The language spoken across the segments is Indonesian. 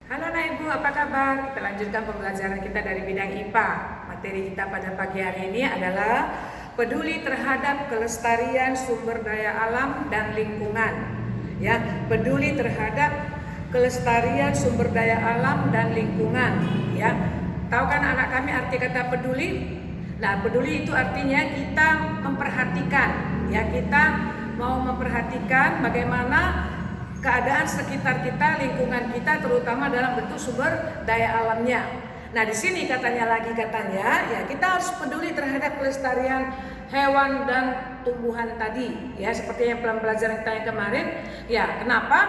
Halo anak ibu, apa kabar? Kita lanjutkan pembelajaran kita dari bidang IPA. Materi kita pada pagi hari ini adalah peduli terhadap kelestarian sumber daya alam dan lingkungan. Ya, peduli terhadap kelestarian sumber daya alam dan lingkungan. Ya, tahu kan anak kami arti kata peduli? Nah, peduli itu artinya kita memperhatikan. Ya, kita mau memperhatikan bagaimana keadaan sekitar kita, lingkungan kita, terutama dalam bentuk sumber daya alamnya. Nah, di sini katanya ya kita harus peduli terhadap kelestarian hewan dan tumbuhan tadi, ya seperti yang pelajaran kita yang kemarin. Ya, kenapa?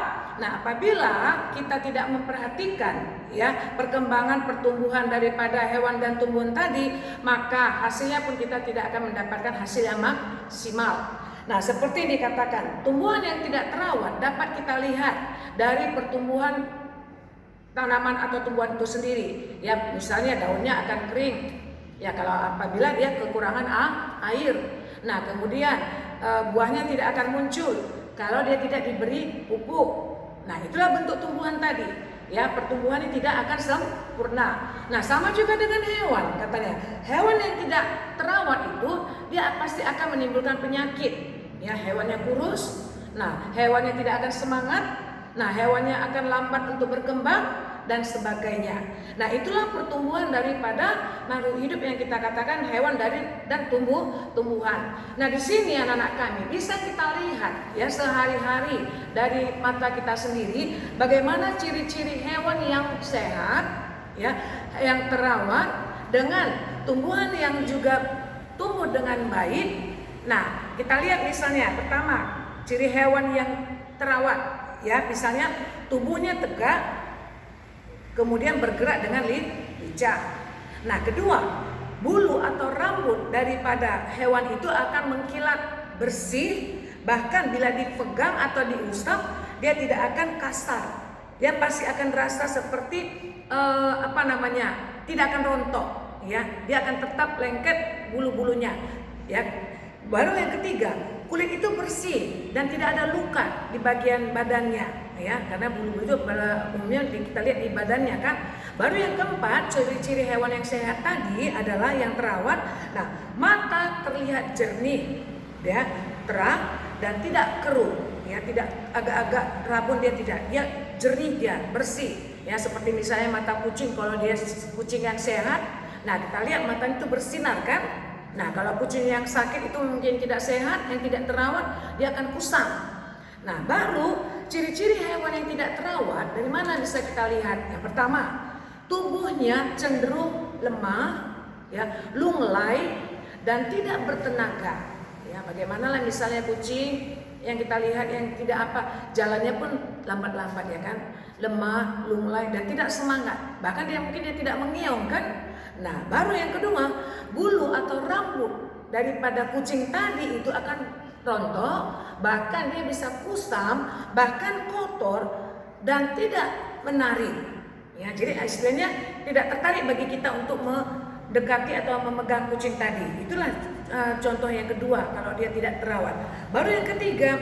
Nah, apabila kita tidak memperhatikan ya perkembangan pertumbuhan daripada hewan dan tumbuhan tadi, maka hasilnya pun kita tidak akan mendapatkan hasil yang maksimal. Nah, seperti dikatakan, tumbuhan yang tidak terawat dapat kita lihat dari pertumbuhan tanaman atau tumbuhan itu sendiri. Ya, misalnya daunnya akan kering. Ya, kalau apabila dia kekurangan air. Nah, kemudian buahnya tidak akan muncul kalau dia tidak diberi pupuk. Nah, itulah bentuk tumbuhan tadi. Ya, pertumbuhannya tidak akan sempurna. Nah, sama juga dengan hewan katanya. Hewan yang tidak terawat itu dia pasti akan menimbulkan penyakit. Ya, hewannya kurus. Nah, hewannya tidak akan semangat. Nah, hewannya akan lambat untuk berkembang dan sebagainya. Nah, itulah pertumbuhan daripada makhluk hidup yang kita katakan hewan dan tumbuhan. Nah, di sini anak-anak kami bisa kita lihat ya sehari-hari dari mata kita sendiri bagaimana ciri-ciri hewan yang sehat ya, yang terawat dengan tumbuhan yang juga tumbuh dengan baik. Nah, kita lihat misalnya pertama, ciri hewan yang terawat ya, misalnya tubuhnya tegak, kemudian bergerak dengan lincah. Nah, kedua, bulu atau rambut daripada hewan itu akan mengkilat bersih, bahkan bila dipegang atau diusap dia tidak akan kasar. Dia pasti akan rasa seperti tidak akan rontok ya. Dia akan tetap lengket bulu-bulunya ya. Baru yang ketiga, kulit itu bersih dan tidak ada luka di bagian badannya ya, karena bulu-bulu itu pada umumnya kita lihat di badannya kan. Baru yang keempat, ciri-ciri hewan yang sehat tadi adalah yang terawat. Nah, mata terlihat jernih ya, terang dan tidak keruh ya, tidak agak-agak rabun, dia tidak, dia jernih, dia bersih ya, seperti misalnya mata kucing. Kalau dia kucing yang sehat, nah kita lihat mata itu bersinar kan. Nah, kalau kucing yang sakit itu mungkin tidak sehat, yang tidak terawat, dia akan kusam. Nah, baru ciri-ciri hewan yang tidak terawat dari mana bisa kita lihat? Yang pertama, tubuhnya cenderung lemah, ya, lunglai dan tidak bertenaga. Ya, bagaimana lah misalnya kucing yang kita lihat yang tidak jalannya pun lambat-lambat ya kan, lemah, lunglai dan tidak semangat. Bahkan mungkin dia tidak mengiung kan. Nah, baru yang kedua, bulu atau rambut daripada kucing tadi itu akan rontok, bahkan dia bisa kusam, bahkan kotor dan tidak menarik. Ya, jadi istilahnya tidak tertarik bagi kita untuk mendekati atau memegang kucing tadi. Itulah contoh yang kedua kalau dia tidak terawat. Baru yang ketiga,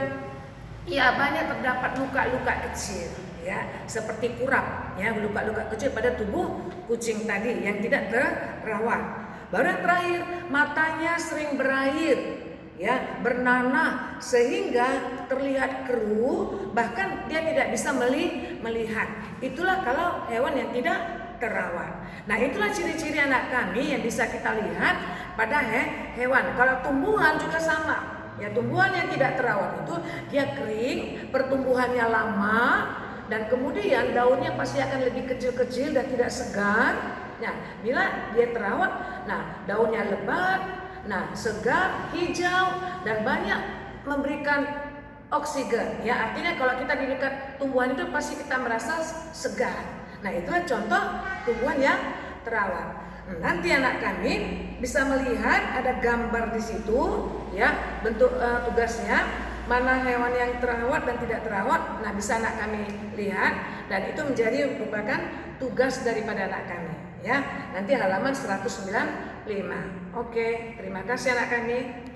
ya banyak terdapat luka-luka kecil. Ya, seperti kurap ya, luka-luka kecil pada tubuh kucing tadi yang tidak terawat. Baru yang terakhir, matanya sering berair ya, bernanah sehingga terlihat keruh, bahkan dia tidak bisa melihat. Itulah kalau hewan yang tidak terawat. Nah, itulah ciri-ciri anak kami yang bisa kita lihat pada hewan. Kalau tumbuhan juga sama. Ya, tumbuhan yang tidak terawat itu dia kering, pertumbuhannya lama, dan kemudian daunnya pasti akan lebih kecil-kecil dan tidak segar. Nah, bila dia terawat, nah daunnya lebat, nah segar, hijau dan banyak memberikan oksigen. Ya, artinya kalau kita di dekat tumbuhan itu pasti kita merasa segar. Nah, itulah contoh tumbuhan yang terawat. Nanti anak kami bisa melihat ada gambar di situ ya, bentuk tugasnya. Mana hewan yang terawat dan tidak terawat. Nah, bisa anak kami lihat dan itu merupakan tugas daripada anak kami ya. Nanti halaman 195. Oke, terima kasih anak kami.